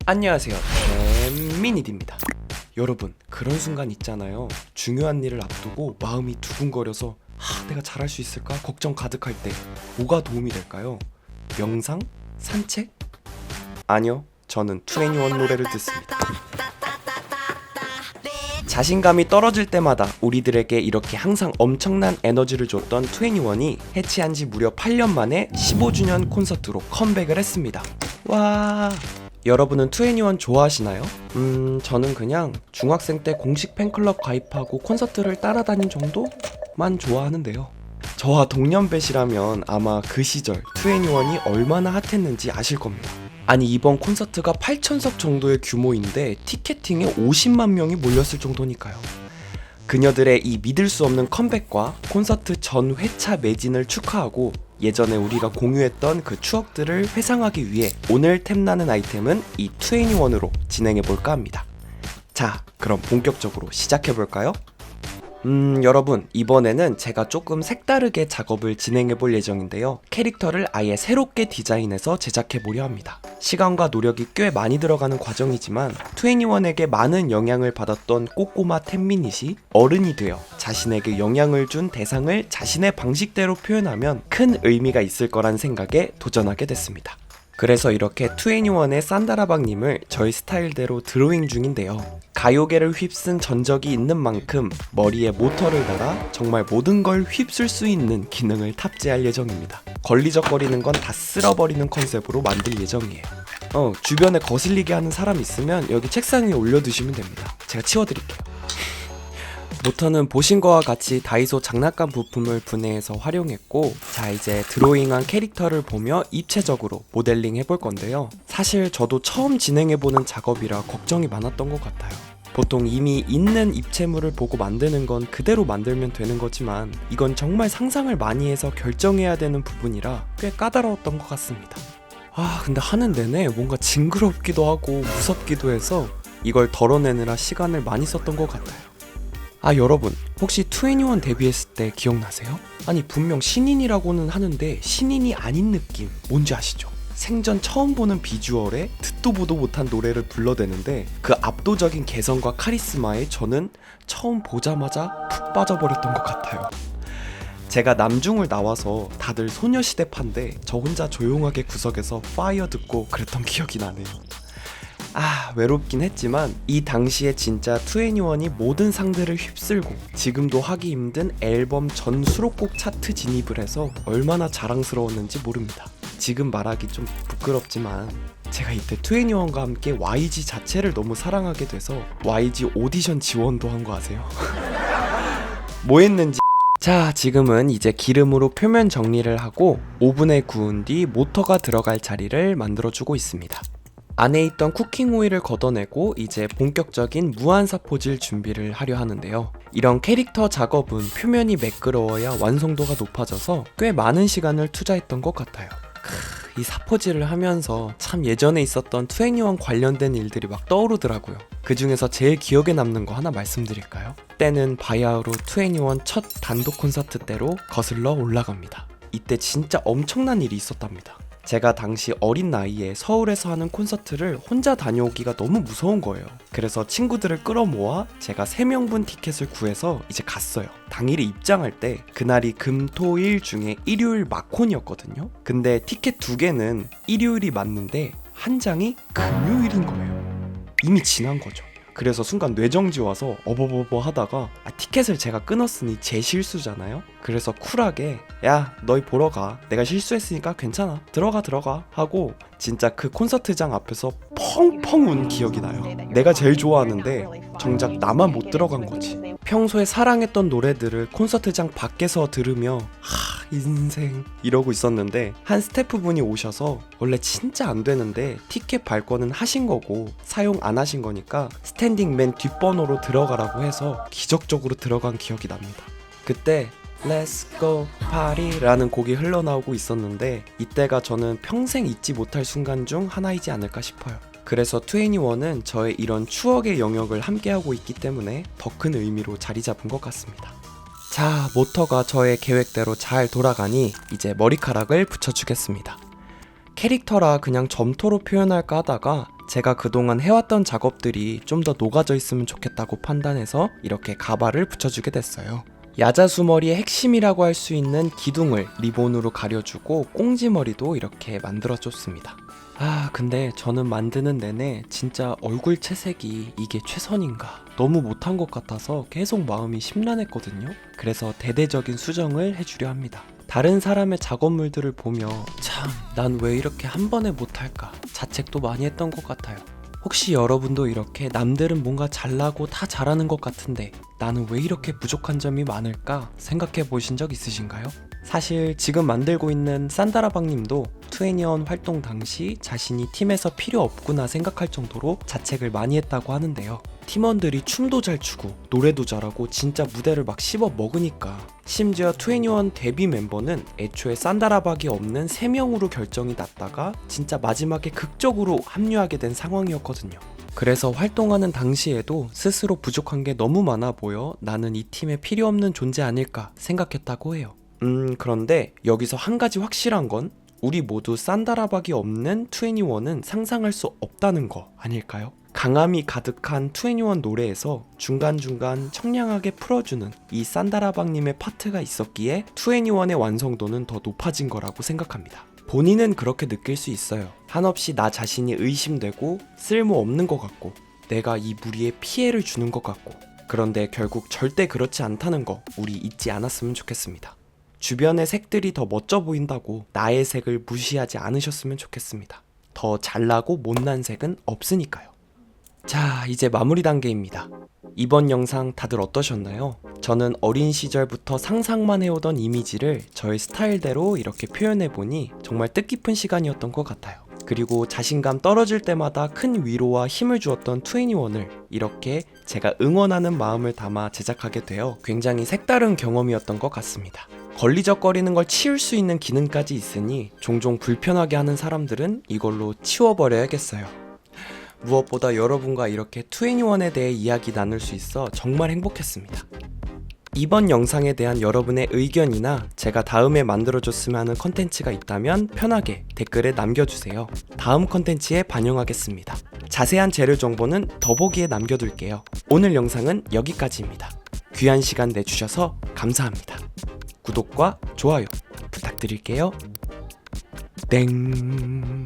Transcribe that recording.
안녕하세요, 잼민이입니다. 여러분, 그런 순간 있잖아요. 중요한 일을 앞두고 마음이 두근거려서 내가 잘할 수 있을까 걱정 가득할 때 뭐가 도움이 될까요? 명상? 산책? 아니요, 저는 2NE1 노래를 듣습니다. 자신감이 떨어질 때마다 우리들에게 이렇게 항상 엄청난 에너지를 줬던 2NE1이 해체한 지 무려 8년 만에 15주년 콘서트로 컴백을 했습니다. 와... 여러분은 2NE1 좋아하시나요? 저는 그냥 중학생 때 공식 팬클럽 가입하고 콘서트를 따라다닌 정도만 좋아하는데요. 저와 동년배시라면 아마 그 시절 2NE1이 얼마나 핫했는지 아실 겁니다. 아니, 이번 콘서트가 8,000석 정도의 규모인데 티켓팅에 50만 명이 몰렸을 정도니까요. 그녀들의 이 믿을 수 없는 컴백과 콘서트 전 회차 매진을 축하하고 예전에 우리가 공유했던 그 추억들을 회상하기 위해 오늘 템나는 아이템은 이 2NE1으로 진행해볼까 합니다. 자, 그럼 본격적으로 시작해볼까요? 여러분, 이번에는 제가 조금 색다르게 작업을 진행해볼 예정인데요. 캐릭터를 아예 새롭게 디자인해서 제작해보려 합니다. 시간과 노력이 꽤 많이 들어가는 과정이지만 2NE1에게 많은 영향을 받았던 꼬꼬마 템미닛이 어른이 되어 자신에게 영향을 준 대상을 자신의 방식대로 표현하면 큰 의미가 있을 거란 생각에 도전하게 됐습니다. 그래서 이렇게 2NE1의 산다라방님을 저희 스타일대로 드로잉 중인데요. 가요계를 휩쓴 전적이 있는 만큼 머리에 모터를 달아 정말 모든 걸 휩쓸 수 있는 기능을 탑재할 예정입니다. 걸리적거리는 건 다 쓸어버리는 컨셉으로 만들 예정이에요. 주변에 거슬리게 하는 사람 있으면 여기 책상 위에 올려두시면 됩니다. 제가 치워드릴게요. 모터는 보신 거와 같이 다이소 장난감 부품을 분해해서 활용했고, 자, 이제 드로잉한 캐릭터를 보며 입체적으로 모델링 해볼 건데요. 사실 저도 처음 진행해보는 작업이라 걱정이 많았던 것 같아요. 보통 이미 있는 입체물을 보고 만드는 건 그대로 만들면 되는 거지만 이건 정말 상상을 많이 해서 결정해야 되는 부분이라 꽤 까다로웠던 것 같습니다. 근데 하는 내내 뭔가 징그럽기도 하고 무섭기도 해서 이걸 덜어내느라 시간을 많이 썼던 것 같아요. 여러분, 혹시 2NE1 데뷔했을 때 기억나세요? 아니, 분명 신인이라고는 하는데 신인이 아닌 느낌 뭔지 아시죠? 생전 처음 보는 비주얼에 듣도 보도 못한 노래를 불러대는데 그 압도적인 개성과 카리스마에 저는 처음 보자마자 푹 빠져버렸던 것 같아요. 제가 남중을 나와서 다들 소녀시대파인데 저 혼자 조용하게 구석에서 파이어 듣고 그랬던 기억이 나네요. 외롭긴 했지만 이 당시에 진짜 2NE1이 모든 상들을 휩쓸고 지금도 하기 힘든 앨범 전 수록곡 차트 진입을 해서 얼마나 자랑스러웠는지 모릅니다. 지금 말하기 좀 부끄럽지만 제가 이때 2NE1과 함께 YG 자체를 너무 사랑하게 돼서 YG 오디션 지원도 한 거 아세요? 뭐 했는지. 자, 지금은 이제 기름으로 표면 정리를 하고 오븐에 구운 뒤 모터가 들어갈 자리를 만들어주고 있습니다. 안에 있던 쿠킹 오일을 걷어내고 이제 본격적인 무한사포질 준비를 하려 하는데요. 이런 캐릭터 작업은 표면이 매끄러워야 완성도가 높아져서 꽤 많은 시간을 투자했던 것 같아요. 이 사포질을 하면서 참 예전에 있었던 2NE1 관련된 일들이 막 떠오르더라고요. 그 중에서 제일 기억에 남는 거 하나 말씀드릴까요? 때는 바야흐로 2NE1 첫 단독 콘서트 때로 거슬러 올라갑니다. 이때 진짜 엄청난 일이 있었답니다. 제가 당시 어린 나이에 서울에서 하는 콘서트를 혼자 다녀오기가 너무 무서운 거예요. 그래서 친구들을 끌어모아 제가 3명분 티켓을 구해서 이제 갔어요. 당일에 입장할 때 그날이 금, 토, 일 중에 일요일 마콘이었거든요. 근데 티켓 2개는 일요일이 맞는데 한 장이 금요일인 거예요. 이미 지난 거죠. 그래서 순간 뇌정지 와서 어버버버 하다가 티켓을 제가 끊었으니 제 실수잖아요. 그래서 쿨하게 야, 너희 보러 가, 내가 실수했으니까 괜찮아, 들어가 하고 진짜 그 콘서트장 앞에서 펑펑 운 기억이 나요. 내가 제일 좋아하는데 정작 나만 못 들어간 거지. 평소에 사랑했던 노래들을 콘서트장 밖에서 들으며 인생 이러고 있었는데 한 스태프분이 오셔서 원래 진짜 안 되는데 티켓 발권은 하신 거고 사용 안 하신 거니까 스탠딩 맨 뒷번호로 들어가라고 해서 기적적으로 들어간 기억이 납니다. 그때 Let's Go Party 라는 곡이 흘러나오고 있었는데 이때가 저는 평생 잊지 못할 순간 중 하나이지 않을까 싶어요. 그래서 2NE1은 저의 이런 추억의 영역을 함께하고 있기 때문에 더 큰 의미로 자리 잡은 것 같습니다. 자, 모터가 저의 계획대로 잘 돌아가니 이제 머리카락을 붙여주겠습니다. 캐릭터라 그냥 점토로 표현할까 하다가 제가 그동안 해왔던 작업들이 좀 더 녹아져 있으면 좋겠다고 판단해서 이렇게 가발을 붙여주게 됐어요. 야자수머리의 핵심이라고 할 수 있는 기둥을 리본으로 가려주고 꽁지머리도 이렇게 만들어줬습니다. 근데 저는 만드는 내내 진짜 얼굴 채색이 이게 최선인가 너무 못한 것 같아서 계속 마음이 심란했거든요. 그래서 대대적인 수정을 해주려 합니다. 다른 사람의 작업물들을 보며 참 난 왜 이렇게 한 번에 못할까 자책도 많이 했던 것 같아요. 혹시 여러분도 이렇게 남들은 뭔가 잘나고 다 잘하는 것 같은데 나는 왜 이렇게 부족한 점이 많을까 생각해 보신 적 있으신가요? 사실 지금 만들고 있는 산다라방님도 투애니원 활동 당시 자신이 팀에서 필요 없구나 생각할 정도로 자책을 많이 했다고 하는데요. 팀원들이 춤도 잘 추고 노래도 잘하고 진짜 무대를 막 씹어 먹으니까 심지어 투애니원 데뷔 멤버는 애초에 산다라박이 없는 3명으로 결정이 났다가 진짜 마지막에 극적으로 합류하게 된 상황이었거든요. 그래서 활동하는 당시에도 스스로 부족한 게 너무 많아 보여 나는 이 팀에 필요 없는 존재 아닐까 생각했다고 해요. 그런데 여기서 한 가지 확실한 건 우리 모두 산다라박이 없는 투애니원은 상상할 수 없다는 거 아닐까요? 강함이 가득한 투애니원 노래에서 중간중간 청량하게 풀어주는 이 산다라박님의 파트가 있었기에 투애니원의 완성도는 더 높아진 거라고 생각합니다. 본인은 그렇게 느낄 수 있어요. 한없이 나 자신이 의심되고 쓸모없는 것 같고 내가 이 무리에 피해를 주는 것 같고 그런데 결국 절대 그렇지 않다는 거 우리 잊지 않았으면 좋겠습니다. 주변의 색들이 더 멋져 보인다고 나의 색을 무시하지 않으셨으면 좋겠습니다. 더 잘나고 못난 색은 없으니까요. 자, 이제 마무리 단계입니다. 이번 영상 다들 어떠셨나요? 저는 어린 시절부터 상상만 해오던 이미지를 저의 스타일대로 이렇게 표현해보니 정말 뜻깊은 시간이었던 것 같아요. 그리고 자신감 떨어질 때마다 큰 위로와 힘을 주었던 투애니원을 이렇게 제가 응원하는 마음을 담아 제작하게 되어 굉장히 색다른 경험이었던 것 같습니다. 걸리적거리는 걸 치울 수 있는 기능까지 있으니 종종 불편하게 하는 사람들은 이걸로 치워버려야겠어요. 무엇보다 여러분과 이렇게 투애니원에 대해 이야기 나눌 수 있어 정말 행복했습니다. 이번 영상에 대한 여러분의 의견이나 제가 다음에 만들어줬으면 하는 컨텐츠가 있다면 편하게 댓글에 남겨주세요. 다음 컨텐츠에 반영하겠습니다. 자세한 재료 정보는 더보기에 남겨둘게요. 오늘 영상은 여기까지입니다. 귀한 시간 내주셔서 감사합니다. 구독과 좋아요 부탁드릴게요. 땡.